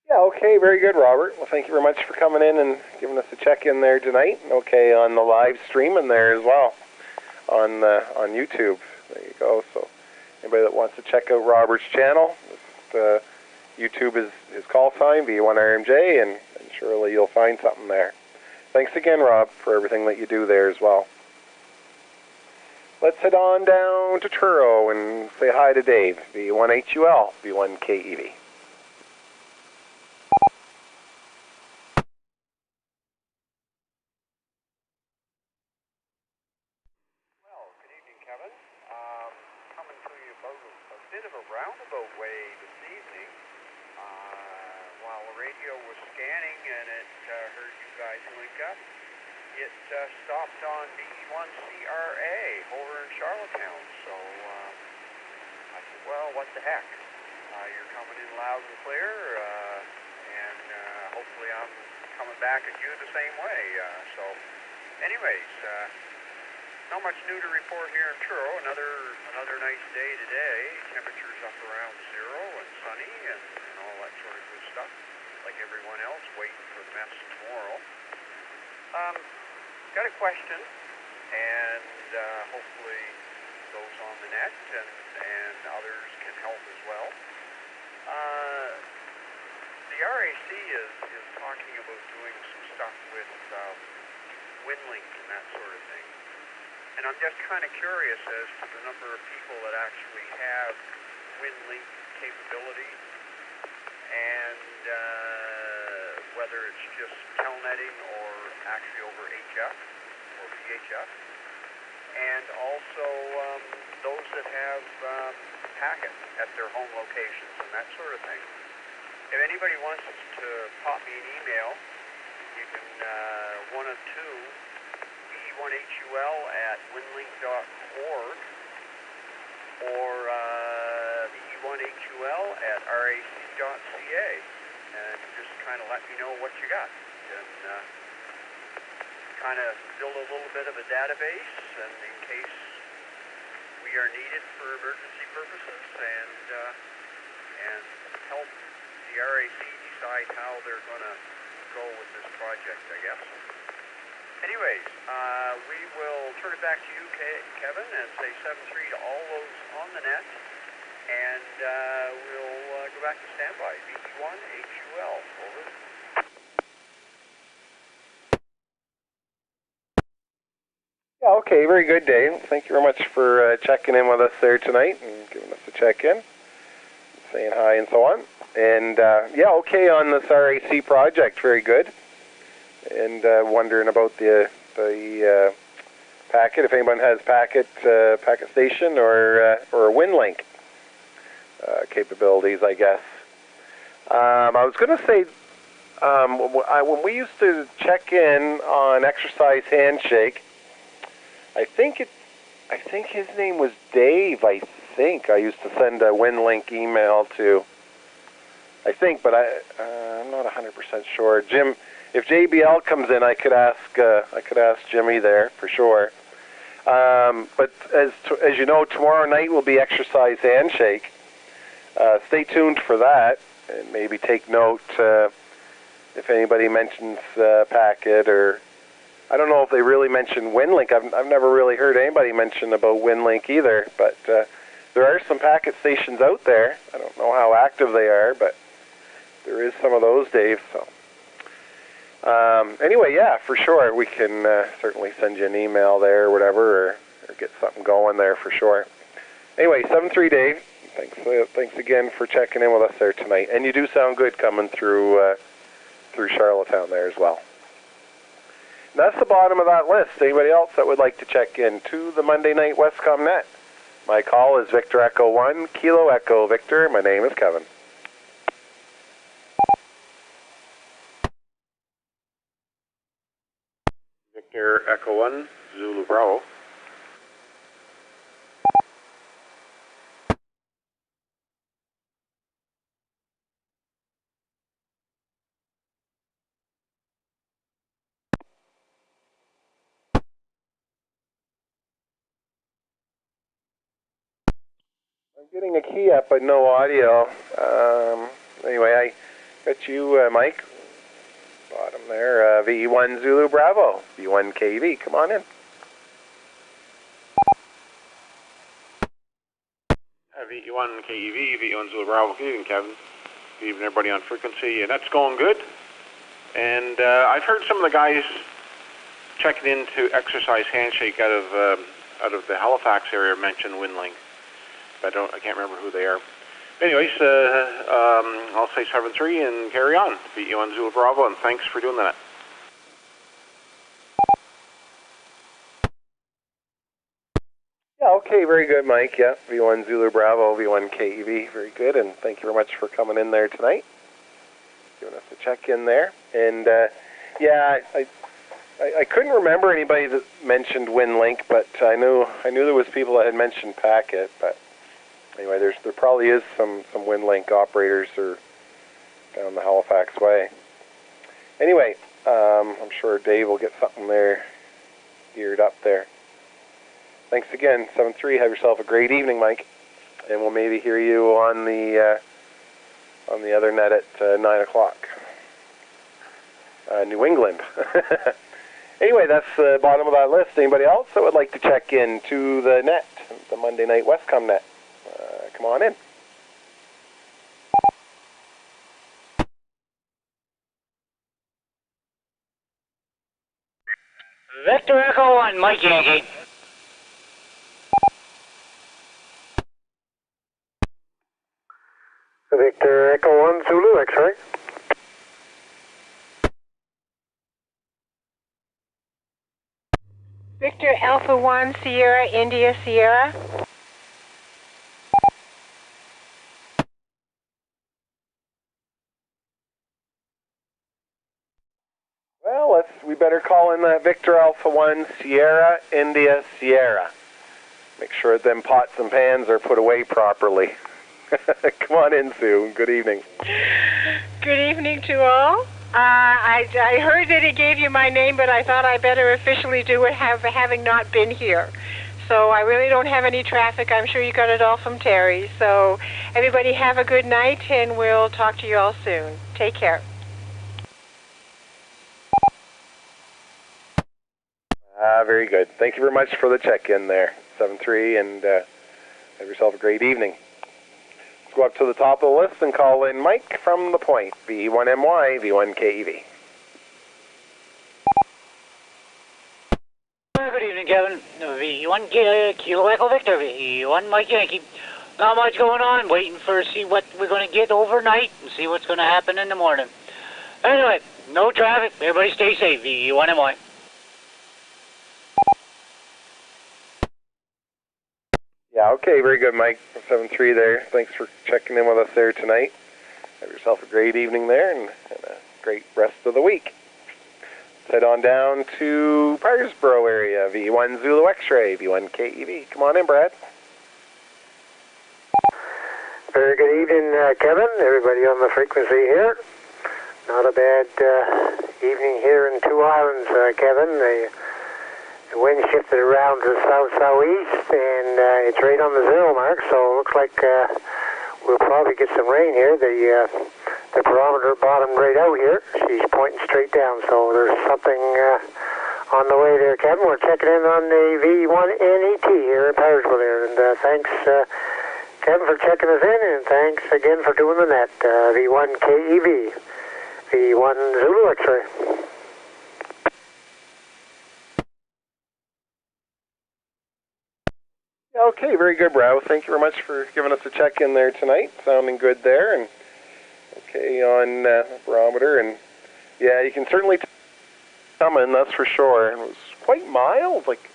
Yeah, okay, very good, Robert. Well, thank you very much for coming in and giving us a check-in there tonight. Okay, on the live streaming there as well, on YouTube. There you go. So anybody that wants to check out Robert's channel, YouTube is his call sign, V1RMJ, and surely you'll find something there. Thanks again, Rob, for everything that you do there as well. Let's head on down to Truro and say hi to Dave, V1HUL, V1 KEV. Roundabout way this evening while the radio was scanning and it heard you guys link up. It stopped on BE1CRA over in Charlottetown, so I said, well, what the heck? You're coming in loud and clear, and hopefully I'm coming back at you the same way. So anyways, not much new to report here in Truro. Another nice day today. Temperatures up around 0 and sunny and all that sort of good stuff. Like everyone else, waiting for the mess tomorrow. Got a question, and hopefully those on the net and others can help as well. The RAC is talking about doing some stuff with WinLink and that sort of thing. And I'm just kind of curious as to the number of people that actually have WinLink capability and whether it's just telnetting or actually over HF or VHF, and also those that have packets at their home locations and that sort of thing. If anybody wants to pop me an email, you can one of two, ve1hul@winlink.org or ve1hul@rac.ca, and just kind of let me know what you got, and kind of build a little bit of a database, and in case we are needed for emergency purposes, and help the RAC decide how they're going to go with this project, I guess. Anyways, we will turn it back to you, Kevin, and say 7-3 to all those on the net, and we'll go back to standby. VE1HUL, over. Yeah, okay, very good, Dave. Thank you very much for checking in with us there tonight and giving us a check-in, saying hi and so on. And, yeah, okay on this RAC project, very good. And wondering about the packet, if anyone has packet station or a WinLink capabilities, I guess. I was going to say, when we used to check in on Exercise Handshake, I think his name was Dave. I think I used to send a WinLink email to. I think, but I'm not 100% sure. Jim, if JBL comes in, I could ask Jimmy there for sure. But as you know, tomorrow night will be Exercise Handshake. Stay tuned for that, and maybe take note if anybody mentions packet, or I don't know if they really mention WinLink. I've never really heard anybody mention about WinLink either. But there are some packet stations out there. I don't know how active they are, but there is some of those, Dave. So anyway, yeah, for sure, we can certainly send you an email there or whatever, or get something going there for sure. Anyway, 7-3, Dave. Thanks again for checking in with us there tonight. And you do sound good coming through Charlottetown there as well. And that's the bottom of that list. Anybody else that would like to check in to the Monday Night Westcumb Net? My call is Victor Echo 1, Kilo Echo Victor. My name is Kevin. Victor Echo 1, Zulu Bravo. I'm getting a key up, but no audio. Anyway, I got you, Mike. Bottom there, VE1 Zulu Bravo, V1 KV. Come on in. VE1 KEV, VE1 Zulu Bravo. Good evening, Kevin. Good evening, everybody on frequency. And that's going good. And I've heard some of the guys checking into Exercise Handshake out of the Halifax area mention WinLink. I can't remember who they are. Anyways, I'll say 7-3 and carry on. VE1 Zulu Bravo, and thanks for doing that. Yeah, okay, very good, Mike. Yeah, V1 Zulu Bravo, V1 KEV, very good, and thank you very much for coming in there tonight, giving us a check-in there. And yeah, I couldn't remember anybody that mentioned WinLink, but I knew there was people that had mentioned Packet. But anyway, there probably is some WinLink operators or down the Halifax way. Anyway, I'm sure Dave will get something there geared up there. Thanks again, 7-3. Have yourself a great evening, Mike, and we'll maybe hear you on the other net at 9 o'clock. New England. Anyway, that's the bottom of that list. Anybody else that would like to check in to the net, the Monday Night Westcumb net? Come on in. Victor Echo 1, Mike Yankee. Victor Echo 1, Zulu X-ray. Victor Alpha 1 Sierra India Sierra. Well, we better call in that Victor Alpha 1 Sierra India Sierra. Make sure them pots and pans are put away properly. Come on in, Sue. Good evening. Good evening to all. I heard that he gave you my name, but I thought I better officially do it having not been here. So I really don't have any traffic. I'm sure you got it all from Terry. So everybody have a good night, and we'll talk to you all soon. Take care. Very good. Thank you very much for the check-in there, 7-3, and have yourself a great evening. Let's go up to the top of the list and call in Mike from The Point, V1MY, V1KEV. Good evening, Kevin. V1 Kilo Echo Victor, V1 Mike Yankee. Not much going on, waiting for see what we're going to get overnight and see what's going to happen in the morning. Anyway, no traffic. Everybody stay safe, V1MY. Yeah, okay, very good, Mike. 7-3 there. Thanks for checking in with us there tonight. Have yourself a great evening there and a great rest of the week. Let's head on down to Parsboro area, V1 Zulu X-Ray, V1 KEV. Come on in, Brad. Very good evening, Kevin. Everybody on the frequency here. Not a bad evening here in Two Islands, Kevin. The wind shifted around to the south-southeast, and it's right on the 0 mark, so it looks like we'll probably get some rain here. The barometer bottomed right out here. She's pointing straight down, so there's something on the way there, Kevin. We're checking in on the V1NET here in Parsboro there, and thanks, Kevin, for checking us in, and thanks again for doing the net. V1KEV, V1 Zulu X-Ray. Okay, very good, Brad. Thank you very much for giving us a check-in there tonight. Sounding good there, and okay on barometer, and yeah, you can certainly tell coming, that's for sure. It was quite mild, like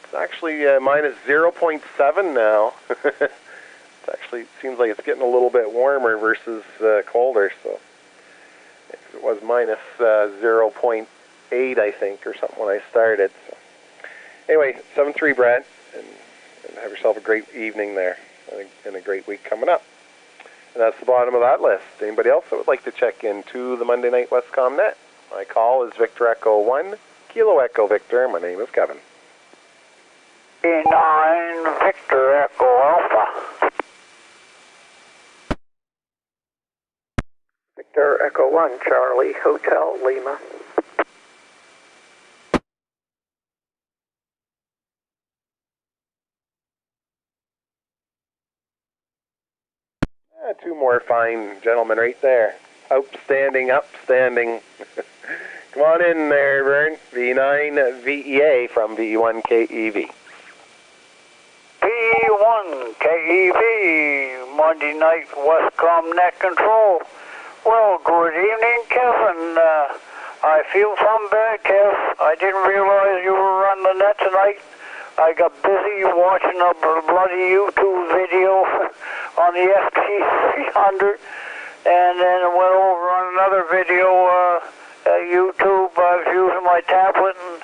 it's actually minus 0.7 now. It actually seems like it's getting a little bit warmer versus colder, so it was minus 0.8, I think, or something when I started. So anyway, 7-3, Brad. And have yourself a great evening there and a great week coming up. And that's the bottom of that list. Anybody else that would like to check into the Monday Night Westcomb Net? My call is Victor Echo 1, Kilo Echo Victor. My name is Kevin. 9 Victor Echo Alpha. Victor Echo 1, Charlie, Hotel Lima. Two more fine gentlemen right there. Upstanding. Come on in there, Vern. V9 VEA from V1 KEV. V1 KEV, Monday Night Westcomb Net Control. Well, good evening, Kevin. I feel some bad, Kev. I didn't realize you were on the net tonight. I got busy watching a bloody YouTube video on the FT300, and then I went over on another video at YouTube. I was using my tablet, and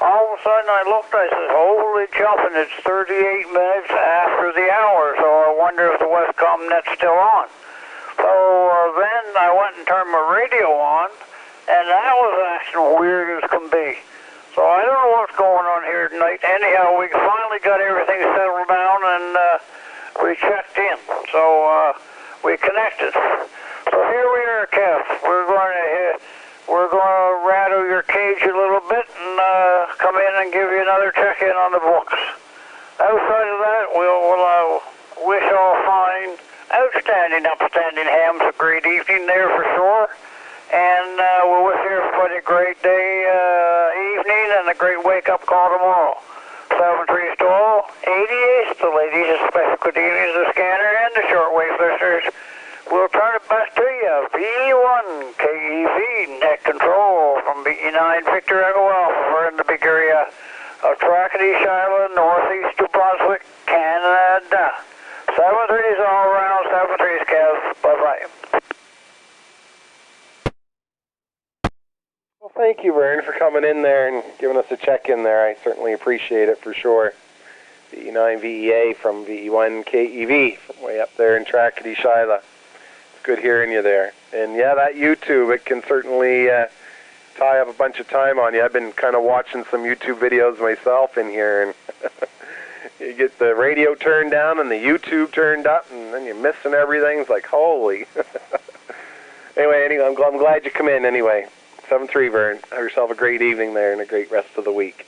all of a sudden I looked, I said, holy jumping, it's 38 minutes after the hour, so I wonder if the Westcomb net's still on. So then I went and turned my radio on, and that was acting weird as can be. So I don't know what's going on here tonight. Anyhow, we finally got everything settled down, and we checked in. So we connected. So here we are, Kev. We're going to rattle your cage a little bit and come in and give you another check-in on the books. Outside of that, we'll wish all fine, outstanding, upstanding hams a great evening there for sure. And we'll wish everybody a great day, evening, and a great wake-up call tomorrow. 7-3 stall, 88, the ladies of special good evenings, the scanner, and the shortwave listeners. We'll turn it back to you. V1 KEV, net control from B9 Victor Echo Alpha. We're in the big area of Trackety, Shiloh, northeast of Brunswick, Canada. 7-3s all around, 7-3s, Kev. Bye-bye. Well, thank you, Vern, for coming in there and giving us a check-in there. I certainly appreciate it for sure. VE9 VEA from VE1 KEV from way up there in Trackety, Shiloh. It's good hearing you there. And yeah, that YouTube, it can certainly tie up a bunch of time on you. I've been kind of watching some YouTube videos myself in here, and you get the radio turned down and the YouTube turned up, and then you're missing everything. It's like, holy. Anyway, I'm glad you come in anyway. 7-3, Vern. Have yourself a great evening there and a great rest of the week.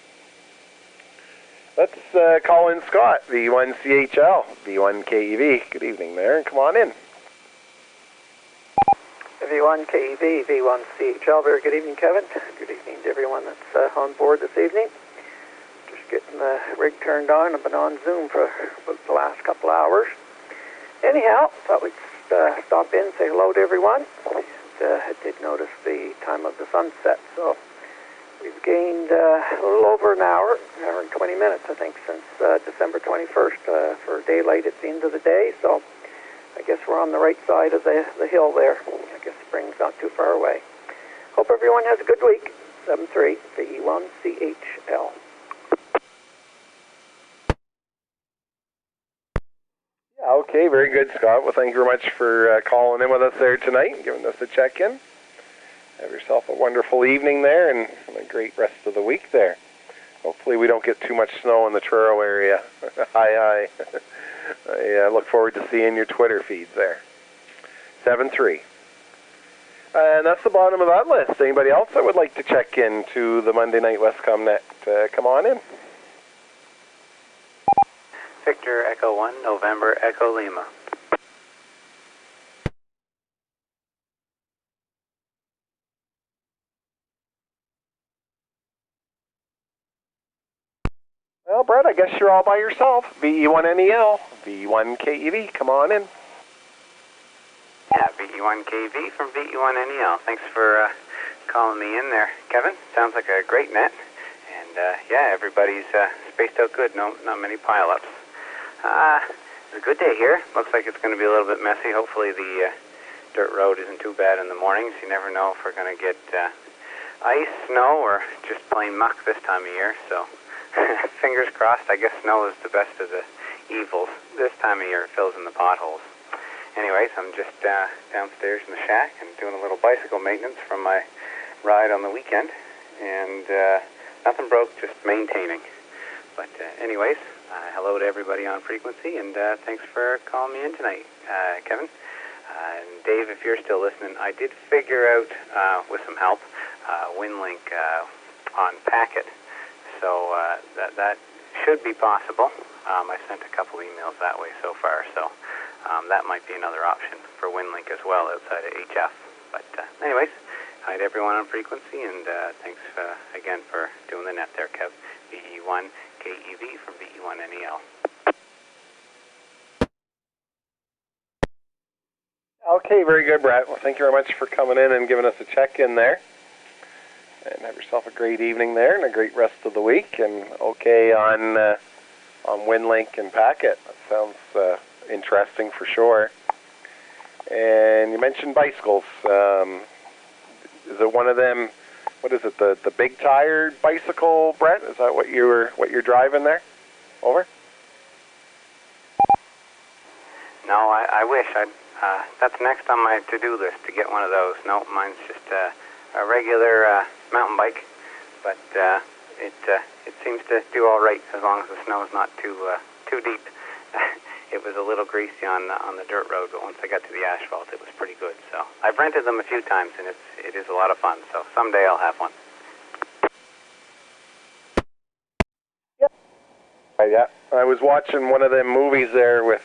Let's call in Scott, V1CHL, V1KEV. Good evening there, and come on in. V1 KEV, V1 CHL. Very good evening, Kevin. Good evening to everyone that's on board this evening. Just getting the rig turned on. I've been on Zoom for about the last couple hours. Anyhow, thought we'd stop in, say hello to everyone. I did notice the time of the sunset, so we've gained a little over an hour and 20 minutes, I think, since December 21st for daylight at the end of the day. So I guess we're on the right side of the hill there. I guess spring's not too far away. Hope everyone has a good week. 7-3, VE1 CHL. Yeah, okay, very good, Scott. Well, thank you very much for calling in with us there tonight and giving us a check-in. Have yourself a wonderful evening there and a great rest of the week there. Hopefully we don't get too much snow in the Truro area. Hi. I look forward to seeing your Twitter feeds there. 7-3. And that's the bottom of that list. Anybody else that would like to check in to the Monday Night Westcumb Net, come on in. Victor Echo 1, November Echo Lima. Well, Brett, I guess you're all by yourself. VE1NEL, V1KEV, come on in. Yeah, VE1KV from VE1NEL. Thanks for calling me in there, Kevin. Sounds like a great net. And yeah, everybody's spaced out good. Not many pileups. It's a good day here. Looks like it's going to be a little bit messy. Hopefully the dirt road isn't too bad in the mornings. You never know if we're going to get ice, snow, or just plain muck this time of year. So fingers crossed. I guess snow is the best of the evils. This time of year it fills in the potholes. Anyways, I'm just downstairs in the shack and doing a little bicycle maintenance from my ride on the weekend. And nothing broke, just maintaining. But anyways, hello to everybody on frequency, and thanks for calling me in tonight, Kevin. And Dave, if you're still listening, I did figure out, with some help, WinLink on Packet. So that should be possible. I sent a couple emails that way so far, so that might be another option for WinLink as well outside of HF. But anyways, hi to everyone on frequency, and thanks again for doing the net there, Kev. VE1 KEV from VE1NEL. Okay, very good, Brett. Well, thank you very much for coming in and giving us a check-in there. And have yourself a great evening there and a great rest of the week. And okay on WinLink and Packet. That sounds interesting for sure. And you mentioned bicycles. Is it one of them? What is it? The big tire bicycle, Brett? Is that what you're driving there? Over. No, I wish. That's next on my to-do list to get one of those. No, mine's just a regular mountain bike, but it seems to do all right as long as the snow is not too deep. It was a little greasy on the dirt road, but once I got to the asphalt, it was pretty good. So I've rented them a few times, and it is a lot of fun. So someday I'll have one. Yeah, I was watching one of them movies there with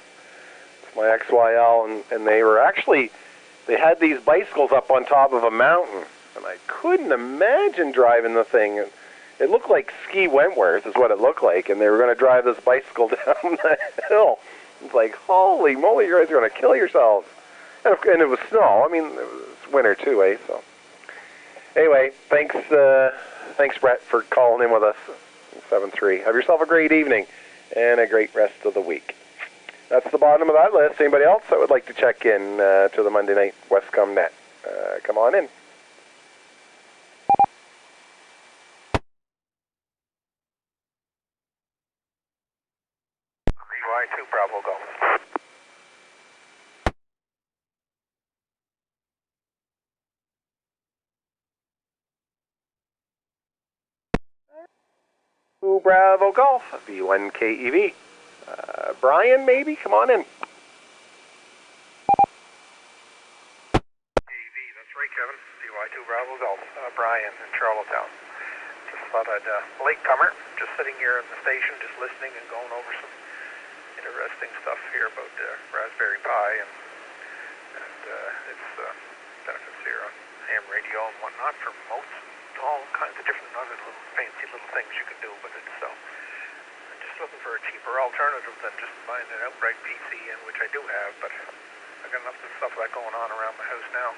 my XYL, and they had these bicycles up on top of a mountain, and I couldn't imagine driving the thing. And it looked like Ski Wentworth is what it looked like, and they were going to drive this bicycle down the hill. It's like, holy moly, you guys are going to kill yourselves. And it was snow. I mean, it was winter too, eh? So anyway, thanks Brett, for calling in with us. 7-3. Have yourself a great evening and a great rest of the week. That's the bottom of that list. Anybody else that would like to check in to the Monday night Westcumb net? Come on in. VY2 Bravo Golf. Bravo Golf, V1 KEV. Brian, maybe? Come on in. KEV, that's right, Kevin. VY2 Bravo Golf. Brian in Charlottetown. Just thought I'd, latecomer, just sitting here in the station, just listening and going over some interesting stuff here about Raspberry Pi and its benefits here on ham radio and whatnot for remotes. All kinds of different other little fancy little things you can do, but it's I'm just looking for a cheaper alternative than just buying an outright PC, in which I do have, but I've got enough stuff like that going on around my house now.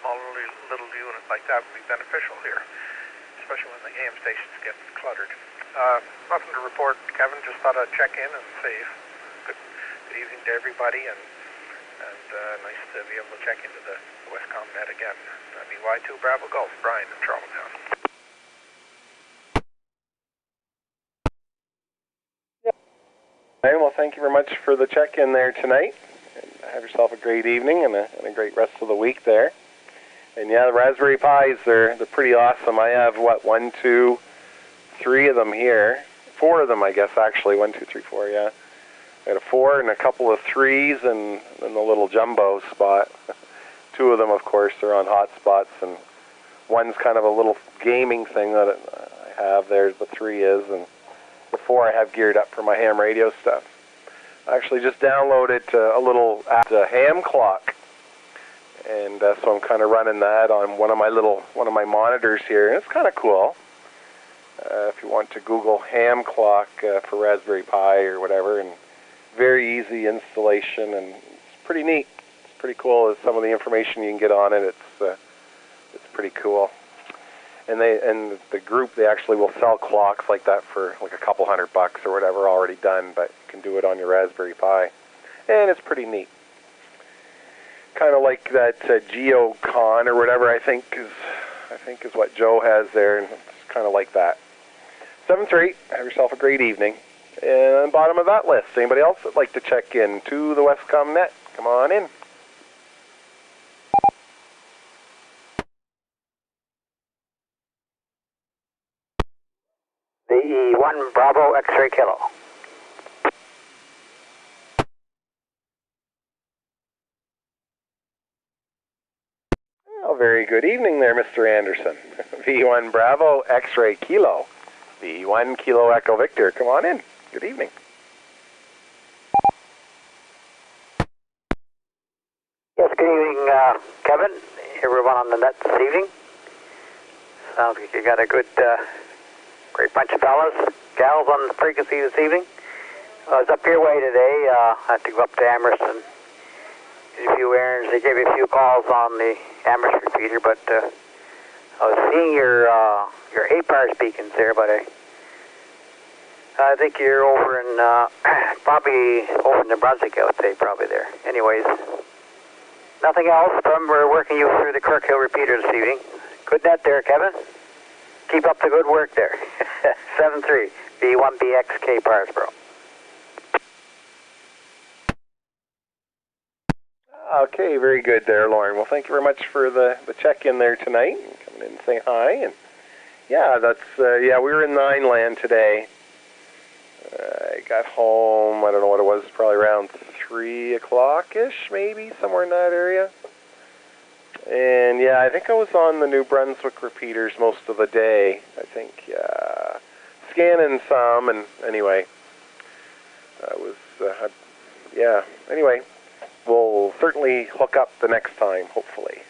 Small little unit like that would be beneficial here, especially when the AM stations get cluttered. Nothing to report, Kevin. Just thought I'd check in and say good evening to everybody, and nice to be able to check into the Westcomb net again. VY2 Bravo Golf, Brian in Charlottetown. Well, thank you very much for the check-in there tonight. And have yourself a great evening and a great rest of the week there. And yeah, the Raspberry Pis, they're pretty awesome. I have, 1, 2, 3 of them here. 4 of them, I guess, actually. 1, 2, 3, 4, yeah. I got a 4 and a couple of 3s and the little jumbo spot. 2 of them, of course, are on hot spots, and one's kind of a little gaming thing that I have there, the 3 is, and the 4 I have geared up for my ham radio stuff. I actually just downloaded a little app, a ham clock, and so I'm kind of running that on one of my monitors here, and it's kind of cool. If you want to Google ham clock for Raspberry Pi or whatever, and very easy installation, and it's pretty neat. It's pretty cool. Some of the information you can get on it, it's pretty cool. And the group, they actually will sell clocks like that for like a couple $100 or whatever already done, but you can do it on your Raspberry Pi, and it's pretty neat. Kind of like that GeoCon or whatever I think is what Joe has there, and it's kind of like that. 7-3. Have yourself a great evening. And bottom of that list, anybody else that'd like to check in to the Westcomb net? Come on in. VE1 Bravo X-ray Kilo. Well, very good evening there, Mr. Anderson. V1 Bravo X-ray Kilo. V1 Kilo Echo Victor. Come on in. Good evening. Yes, good evening, Kevin, everyone on the net this evening. Sounds like you got a good, great bunch of fellas, gals on the frequency this evening. I was up your way today. I had to go up to Amherst and did a few errands. They gave me a few calls on the Amherst repeater, but I was seeing your 8-bar beacons there, but I think you're over in, probably over in New Brunswick, I would say, probably there. Anyways, nothing else, but we're working you through the Kirk Hill repeater this evening. Good net there, Kevin. Keep up the good work there. 7-3, B1BXK Parsboro. Okay, very good there, Lauren. Well, thank you very much for the check-in there tonight. Coming in and saying hi. And yeah, we were in 9 land today. I got home, I don't know what it was, probably around 3 o'clock-ish, maybe, somewhere in that area. And yeah, I think I was on the New Brunswick repeaters most of the day. I think, scanning some, and anyway, I was, anyway, we'll certainly hook up the next time, hopefully.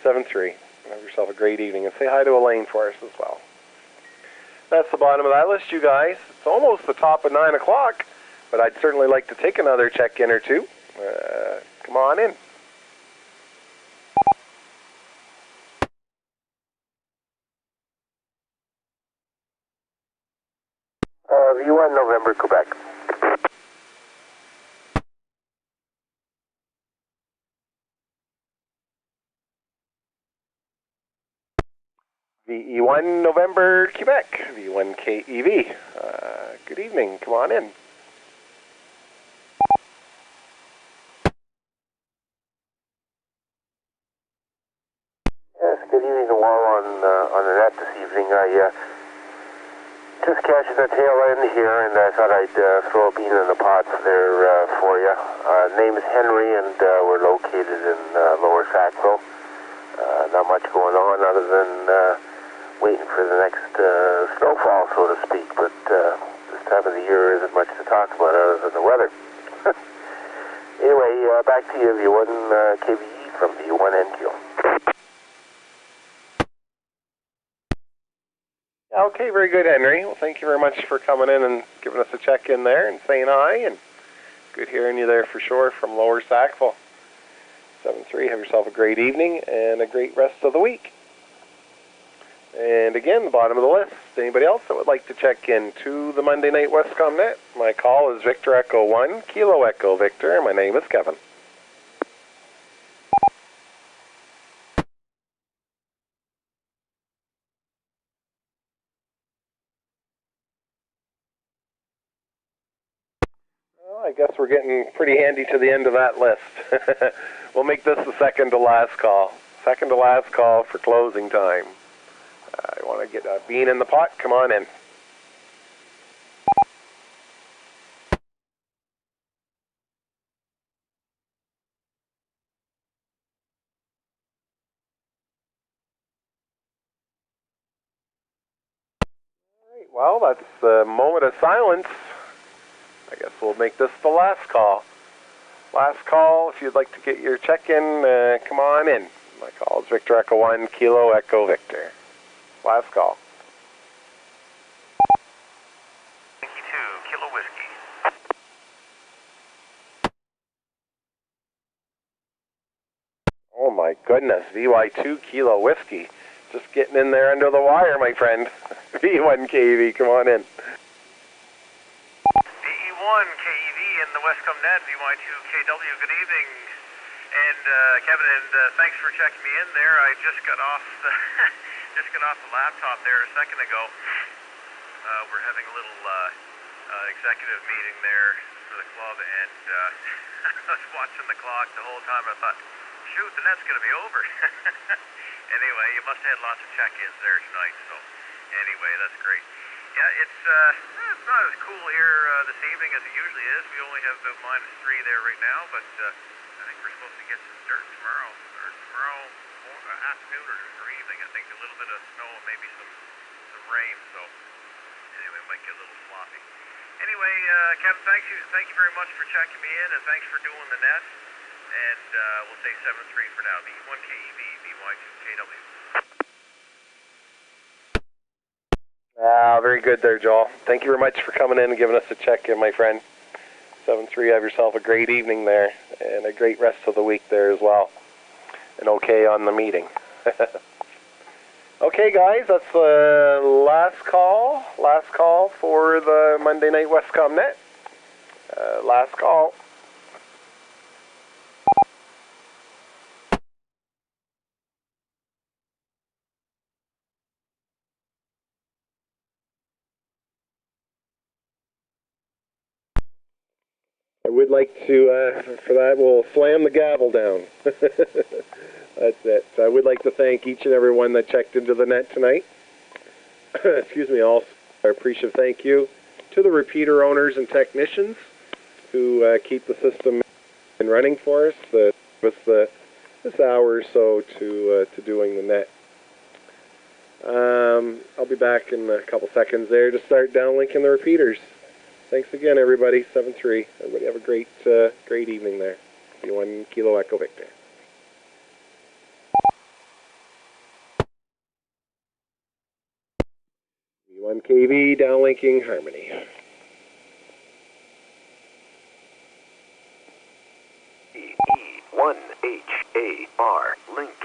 7-3. Have yourself a great evening, and say hi to Elaine for us as well. That's the bottom of that list, you guys. It's almost the top of 9 o'clock, but I'd certainly like to take another check-in or two. Come on in. VE1 November, Quebec, V1 KEV. Good evening, come on in. Yes, good evening to all on the net this evening. I just catching the tail end here, and I thought I'd throw a bean in the pot there for you. Name is Henry, and we're located in Lower Sackville. Not much going on other than waiting for the next snowfall, so to speak, but this time of the year isn't much to talk about other than the weather. Anyway, back to you, V1 KVE from V1 NQ. Okay, very good, Henry. Well, thank you very much for coming in and giving us a check-in there and saying hi, and good hearing you there for sure from Lower Sackville. 7-3, have yourself a great evening and a great rest of the week. And again, the bottom of the list, anybody else that would like to check in to the Monday Night Westcumb Net? My call is Victor Echo 1, Kilo Echo Victor, and my name is Kevin. I guess we're getting pretty handy to the end of that list. We'll make this the second to last call. Second to last call for closing time. I want to get a bean in the pot. Come on in. All right, well, that's a moment of silence. I guess we'll make this the last call. Last call, if you'd like to get your check-in, come on in. My call is Victor Echo 1, Kilo Echo Victor. Last call. 92, Kilo Whiskey. Oh my goodness, VY2 Kilo Whiskey. Just getting in there under the wire, my friend. V1 KEV, come on in. VE1 KEV in the Westcumb Net, VY2 KW, good evening. And Kevin, and thanks for checking me in there. I just got off the the laptop there a second ago. We're having a little executive meeting there for the club, and I was watching the clock the whole time. I thought, shoot, the net's going to be over. Anyway, you must have had lots of check-ins there tonight. So anyway, that's great. Yeah, it's not as cool here this evening as it usually is. We only have about -3 there right now, but I think we're supposed to get some dirt tomorrow afternoon or evening. I think a little bit of snow and maybe some rain. So anyway, it might get a little sloppy. Anyway, Kevin, thank you very much for checking me in, and thanks for doing the net. And we'll say 7-3 for now. V1 KEV, VY2 KW. Very good there, Joel. Thank you very much for coming in and giving us a check-in, my friend. 7-3, have yourself a great evening there, and a great rest of the week there as well. And okay on the meeting. Okay, guys, that's the last call for the Monday Night Westcumb Net. Last call. I would like to, for that, we'll slam the gavel down. That's it. So I would like to thank each and every one that checked into the net tonight. Excuse me, also I appreciate thank you to the repeater owners and technicians who keep the system running for us, with this hour or so to doing the net. I'll be back in a couple seconds there to start downlinking the repeaters. Thanks again, everybody. 7-3. Everybody have a great evening there. V1 Kilo Echo Victor. V1 KV downlinking Harmony. E1HAR link.